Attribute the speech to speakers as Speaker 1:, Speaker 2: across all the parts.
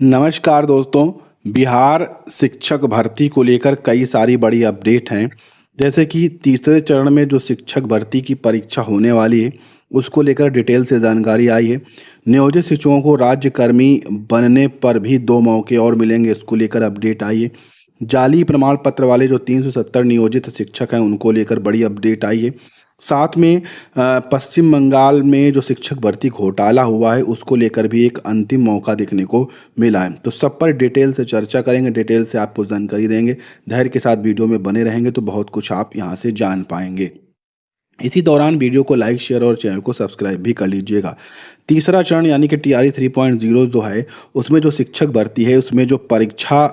Speaker 1: नमस्कार दोस्तों। बिहार शिक्षक भर्ती को लेकर कई सारी बड़ी अपडेट हैं। जैसे कि तीसरे चरण में जो शिक्षक भर्ती की परीक्षा होने वाली है उसको लेकर डिटेल से जानकारी आई है। नियोजित शिक्षकों को राज्यकर्मी बनने पर भी 2 मौके और मिलेंगे, इसको लेकर अपडेट आई है। जाली प्रमाण पत्र वाले जो 370 नियोजित शिक्षक हैं उनको लेकर बड़ी अपडेट आई है। साथ में पश्चिम बंगाल में जो शिक्षक भर्ती घोटाला हुआ है उसको लेकर भी एक अंतिम मौका देखने को मिला है। तो सब पर डिटेल से चर्चा करेंगे, डिटेल से आपको जानकारी देंगे। धैर्य के साथ वीडियो में बने रहेंगे तो बहुत कुछ आप यहाँ से जान पाएंगे। इसी दौरान वीडियो को लाइक, शेयर और चैनल को सब्सक्राइब भी कर लीजिएगा। तीसरा चरण यानी कि टीआरई 3.0 जो है उसमें जो शिक्षक भर्ती है उसमें जो परीक्षा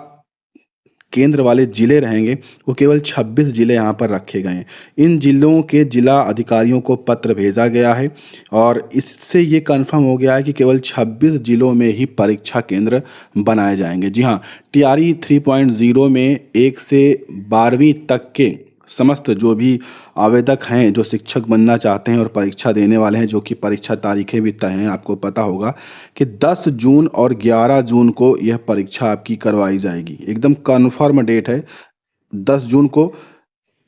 Speaker 1: केंद्र वाले ज़िले रहेंगे वो केवल 26 ज़िले यहाँ पर रखे गए हैं। इन ज़िलों के ज़िला अधिकारियों को पत्र भेजा गया है और इससे ये कंफर्म हो गया है कि केवल 26 ज़िलों में ही परीक्षा केंद्र बनाए जाएंगे। जी हाँ, टीआरई 3.0 में 1 से 12वीं तक के समस्त जो भी आवेदक हैं जो शिक्षक बनना चाहते हैं और परीक्षा देने वाले हैं, जो कि परीक्षा तारीखें भी तय हैं। आपको पता होगा कि 10 जून और 11 जून को यह परीक्षा आपकी करवाई जाएगी। एकदम कन्फर्म डेट है। 10 जून को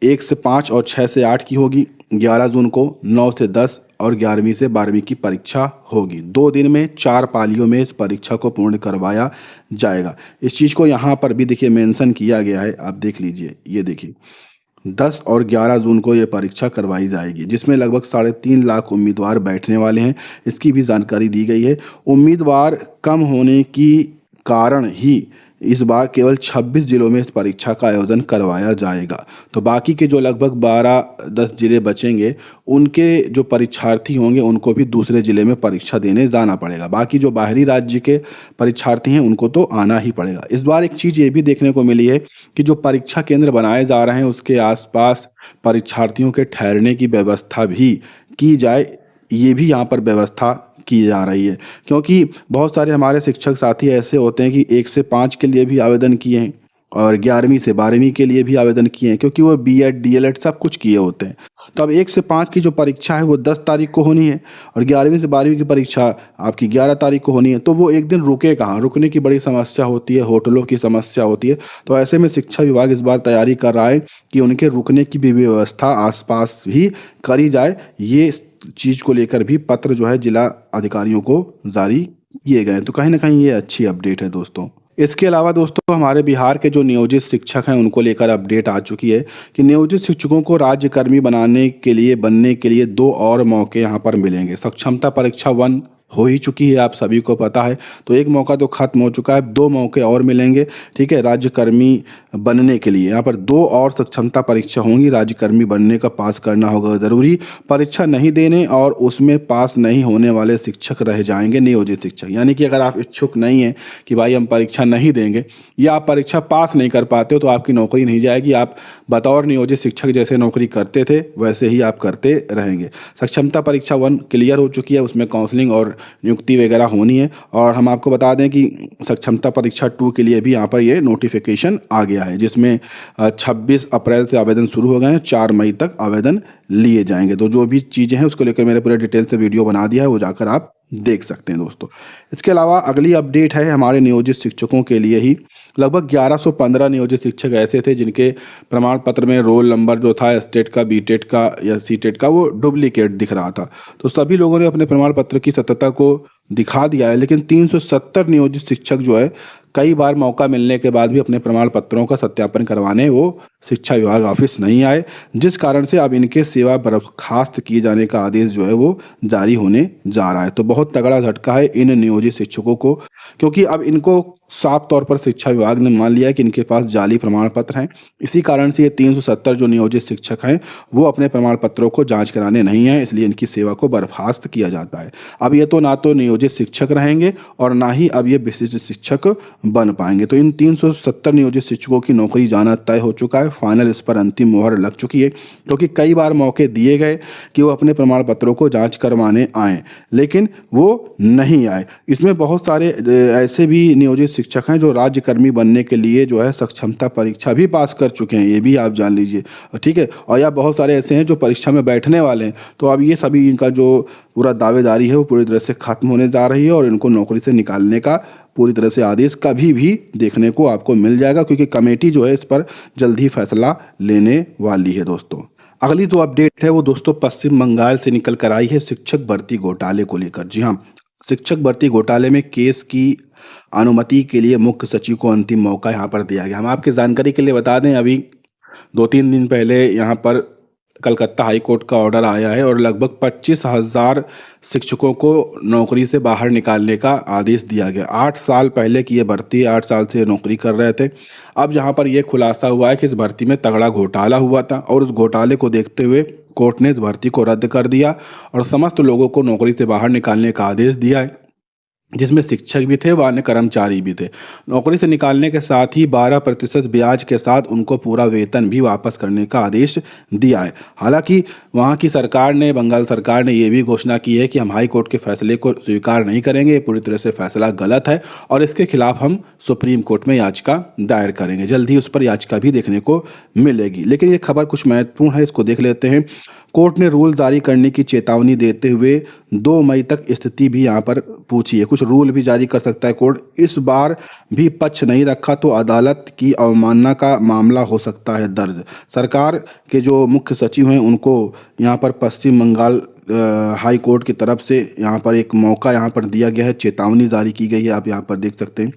Speaker 1: 1 से 5 और 6 से 8 की होगी। 11 जून को 9 से 10 और 11वीं से 12वीं की परीक्षा होगी। 2 दिन में 4 पालियों में इस परीक्षा को पूर्ण करवाया जाएगा। इस चीज़ को यहाँ पर भी देखिए मेंशन किया गया है, आप देख लीजिए। ये देखिए 10 और 11 जून को ये परीक्षा करवाई जाएगी, जिसमें लगभग 3.5 लाख उम्मीदवार बैठने वाले हैं। इसकी भी जानकारी दी गई है। उम्मीदवार कम होने की कारण ही इस बार केवल 26 जिलों में इस परीक्षा का आयोजन करवाया जाएगा। तो बाकी के जो लगभग 12-10 जिले बचेंगे उनके जो परीक्षार्थी होंगे उनको भी दूसरे ज़िले में परीक्षा देने जाना पड़ेगा। बाकी जो बाहरी राज्य के परीक्षार्थी हैं उनको तो आना ही पड़ेगा। इस बार एक चीज़ ये भी देखने को मिली है कि जो परीक्षा केंद्र बनाए जा रहे हैं उसके आसपास परीक्षार्थियों के ठहरने की व्यवस्था भी की जाए, ये भी यहाँ पर व्यवस्था की जा रही है। क्योंकि बहुत सारे हमारे शिक्षक साथी ऐसे होते हैं कि 1 से 5 के लिए भी आवेदन किए हैं और 11वीं से 12वीं के लिए भी आवेदन किए हैं, क्योंकि वो बीएड डीएलएड सब कुछ किए होते हैं। तो अब 1 से 5 की जो परीक्षा है वो 10 तारीख को होनी है और 11वीं से 12वीं की परीक्षा आपकी 11 तारीख को होनी है। तो वो एक दिन रुके कहाँ, रुकने की बड़ी समस्या होती है, होटलों की समस्या होती है। तो ऐसे में शिक्षा विभाग इस बार तैयारी कर रहा है कि उनके रुकने की भी व्यवस्था आसपास भी करी जाए। ये चीज़ को लेकर भी पत्र जो है जिला अधिकारियों को जारी किए गए हैं। तो कहीं ना कहीं ये अच्छी अपडेट है दोस्तों। इसके अलावा दोस्तों हमारे बिहार के जो नियोजित शिक्षक हैं उनको लेकर अपडेट आ चुकी है कि नियोजित शिक्षकों को राज्यकर्मी बनने के लिए 2 और मौके यहाँ पर मिलेंगे। सक्षमता परीक्षा 1 हो ही चुकी है, आप सभी को पता है। तो एक मौका तो खत्म हो चुका है, 2 मौके और मिलेंगे। ठीक है, राज्यकर्मी बनने के लिए यहाँ पर 2 और सक्षमता परीक्षा होंगी। राज्यकर्मी बनने का पास करना होगा ज़रूरी। परीक्षा नहीं देने और उसमें पास नहीं होने वाले शिक्षक रह जाएंगे नियोजित शिक्षक। यानी कि अगर आप इच्छुक नहीं हैं कि भाई हम परीक्षा नहीं देंगे या आप परीक्षा पास नहीं कर पाते हो तो आपकी नौकरी नहीं जाएगी। आप बतौर नियोजित शिक्षक जैसे नौकरी करते थे वैसे ही आप करते रहेंगे। सक्षमता परीक्षा 1 क्लियर हो चुकी है, उसमें काउंसलिंग और नियुक्ति वगैरह होनी है। और हम आपको बता दें कि सक्षमता परीक्षा 2 के लिए भी यहाँ पर ये नोटिफिकेशन आ गया है, जिसमें 26 अप्रैल से आवेदन शुरू हो गए हैं, 4 मई तक आवेदन लिए जाएंगे। तो जो भी चीज़ें हैं उसको लेकर मैंने पूरे डिटेल से वीडियो बना दिया है, वो जाकर आप देख सकते हैं दोस्तों। इसके अलावा अगली अपडेट है हमारे नियोजित शिक्षकों के लिए ही। लगभग 1115 नियोजित शिक्षक ऐसे थे जिनके प्रमाण पत्र में रोल नंबर जो था स्टेट का, बीटेट का या सीटेट का, वो डुप्लीकेट दिख रहा था। तो सभी लोगों ने अपने प्रमाण पत्र की सत्यता को दिखा दिया है, लेकिन 370 नियोजित शिक्षक जो है कई बार मौका मिलने के बाद भी अपने प्रमाण पत्रों का सत्यापन करवाने वो शिक्षा विभाग ऑफिस नहीं आए, जिस कारण से अब इनके सेवा बर्खास्त किए जाने का आदेश जो है वो जारी होने जा रहा है। तो बहुत तगड़ा झटका है इन नियोजित शिक्षकों को, क्योंकि अब इनको साफ तौर पर शिक्षा विभाग ने मान लिया कि इनके पास जाली प्रमाण पत्र हैं। इसी कारण से ये 370 जो नियोजित शिक्षक हैं वो अपने प्रमाण पत्रों को जांच कराने नहीं आए, इसलिए इनकी सेवा को बर्खास्त किया जाता है। अब ये तो ना तो नियोजित शिक्षक रहेंगे और ना ही अब ये विशिष्ट शिक्षक बन पाएंगे। तो इन 370 नियोजित शिक्षकों की नौकरी जाना तय हो चुका है। फाइनल इस पर अंतिम मुहर लग चुकी है, क्योंकि कई बार मौके दिए गए कि वो अपने प्रमाण पत्रों को जांच करवाने आएँ, लेकिन वो नहीं आए। इसमें बहुत सारे ऐसे भी नियोजित शिक्षक हैं जो राज्यकर्मी बनने के लिए जो है सक्षमता परीक्षा भी पास कर चुके हैं, ये भी आप जान लीजिए। ठीक है, और या बहुत सारे ऐसे हैं जो परीक्षा में बैठने वाले हैं। तो अब ये सभी इनका जो पूरा दावेदारी है वो पूरी तरह से ख़त्म होने जा रही है और इनको नौकरी से निकालने का पूरी तरह से आदेश कभी भी देखने को आपको मिल जाएगा, क्योंकि कमेटी जो है इस पर जल्द ही फैसला लेने वाली है दोस्तों। अगली जो अपडेट है वो दोस्तों पश्चिम बंगाल से निकल कर आई है शिक्षक भर्ती घोटाले को लेकर। जी हाँ, शिक्षक भर्ती घोटाले में केस की अनुमति के लिए मुख्य सचिव को अंतिम मौका यहाँ पर दिया गया। हम आपकी जानकारी के लिए बता दें, अभी 2-3 दिन पहले यहाँ पर कलकत्ता हाई कोर्ट का ऑर्डर आया है और लगभग 25,000 शिक्षकों को नौकरी से बाहर निकालने का आदेश दिया गया। 8 साल पहले की ये भर्ती, 8 साल से नौकरी कर रहे थे। अब यहाँ पर यह खुलासा हुआ है कि इस भर्ती में तगड़ा घोटाला हुआ था और उस घोटाले को देखते हुए कोर्ट ने इस भर्ती को रद्द कर दिया और समस्त लोगों को नौकरी से बाहर निकालने का आदेश दिया है, जिसमें शिक्षक भी थे व अन्य कर्मचारी भी थे। नौकरी से निकालने के साथ ही 12% ब्याज के साथ उनको पूरा वेतन भी वापस करने का आदेश दिया है। हालांकि वहां की सरकार ने, बंगाल सरकार ने ये भी घोषणा की है कि हम हाई कोर्ट के फैसले को स्वीकार नहीं करेंगे, ये पूरी तरह से फैसला गलत है और इसके खिलाफ हम सुप्रीम कोर्ट में याचिका दायर करेंगे। जल्द ही उस पर याचिका भी देखने को मिलेगी। लेकिन ये खबर कुछ महत्वपूर्ण है, इसको देख लेते हैं। कोर्ट ने रूल जारी करने की चेतावनी देते हुए 2 मई तक स्थिति भी यहाँ पर पूछी है। कुछ रूल भी जारी कर सकता है कोर्ट। इस बार भी पक्ष नहीं रखा तो अदालत की अवमानना का मामला हो सकता है दर्ज। सरकार के जो मुख्य सचिव हैं उनको यहाँ पर पश्चिम बंगाल हाई कोर्ट की तरफ से यहाँ पर एक मौका यहाँ पर दिया गया है, चेतावनी जारी की गई है, आप यहाँ पर देख सकते हैं।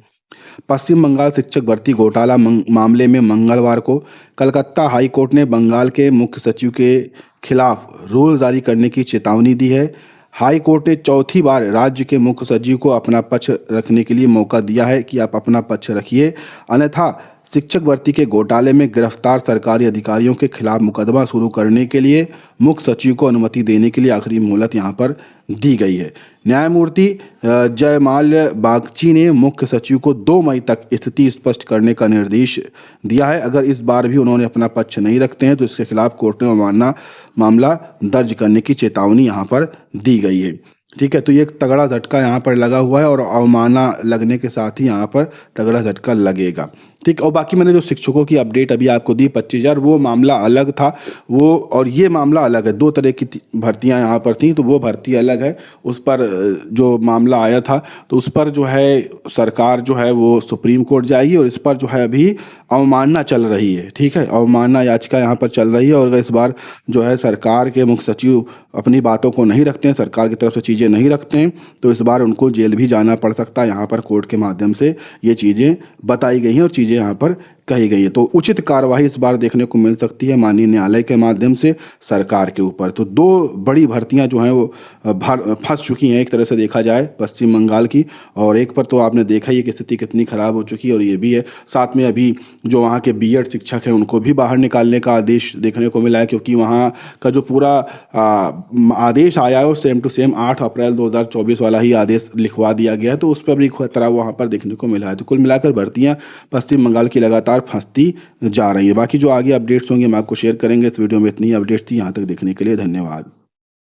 Speaker 1: पश्चिम बंगाल शिक्षक भर्ती घोटाला मामले में मंगलवार को कलकत्ता हाई कोर्ट ने बंगाल के मुख्य सचिव के खिलाफ रूल जारी करने की चेतावनी दी है। हाई कोर्ट ने चौथी बार राज्य के मुख्य सचिव को अपना पक्ष रखने के लिए मौका दिया है कि आप अपना पक्ष रखिए, अन्यथा शिक्षक भर्ती के घोटाले में गिरफ्तार सरकारी अधिकारियों के खिलाफ मुकदमा शुरू करने के लिए मुख्य सचिव को अनुमति देने के लिए आखिरी मोहलत यहाँ पर दी गई है। न्यायमूर्ति जयमाल्य बागची ने मुख्य सचिव को 2 मई तक स्थिति स्पष्ट करने का निर्देश दिया है। अगर इस बार भी उन्होंने अपना पक्ष नहीं रखते हैं तो इसके खिलाफ कोर्ट में मामला दर्ज करने की चेतावनी यहाँ पर दी गई है। ठीक है, तो ये एक तगड़ा झटका यहाँ पर लगा हुआ है और अवमानना लगने के साथ ही यहाँ पर तगड़ा झटका लगेगा। ठीक, और बाकी मैंने जो शिक्षकों की अपडेट अभी आपको दी 25,000, वो मामला अलग था, वो और ये मामला अलग है। 2 तरह की भर्तियाँ यहाँ पर थी, तो वो भर्ती अलग है। उस पर जो मामला आया था तो उस पर जो है सरकार जो है वो सुप्रीम कोर्ट जाएगी और इस पर जो है अभी अवमानना चल रही है। ठीक है, अवमानना याचिका यहाँ पर चल रही है और इस बार जो है सरकार के मुख्य सचिव अपनी बातों को नहीं रखते हैं, सरकार की तरफ से चीज़ें नहीं रखते हैं, तो इस बार उनको जेल भी जाना पड़ सकता है। यहाँ पर कोर्ट के माध्यम से ये चीज़ें बताई गई हैं और चीज़ें यहाँ पर कही गई है। तो उचित कार्यवाही इस बार देखने को मिल सकती है माननीय न्यायालय के माध्यम से सरकार के ऊपर। तो 2 बड़ी भर्तियां जो हैं वो फंस चुकी हैं एक तरह से देखा जाए पश्चिम बंगाल की, और एक पर तो आपने देखा ही कि स्थिति कितनी ख़राब हो चुकी है और ये भी है। साथ में अभी जो वहाँ के बीएड शिक्षक हैं उनको भी बाहर निकालने का आदेश देखने को मिला है, क्योंकि वहाँ का जो पूरा आदेश आया है वो सेम टू सेम 8 अप्रैल 2024 वाला ही आदेश लिखवा दिया गया है, तो उस पर भी खतरा वहाँ पर देखने को मिला है। तो कुल मिलाकर भर्तियाँ पश्चिम बंगाल की लगातार फंसती जा रही है। बाकी जो आगे अपडेट्स होंगे हम आपको शेयर करेंगे। इस वीडियो में इतनी अपडेट्स थी, यहाँ तक देखने के लिए धन्यवाद।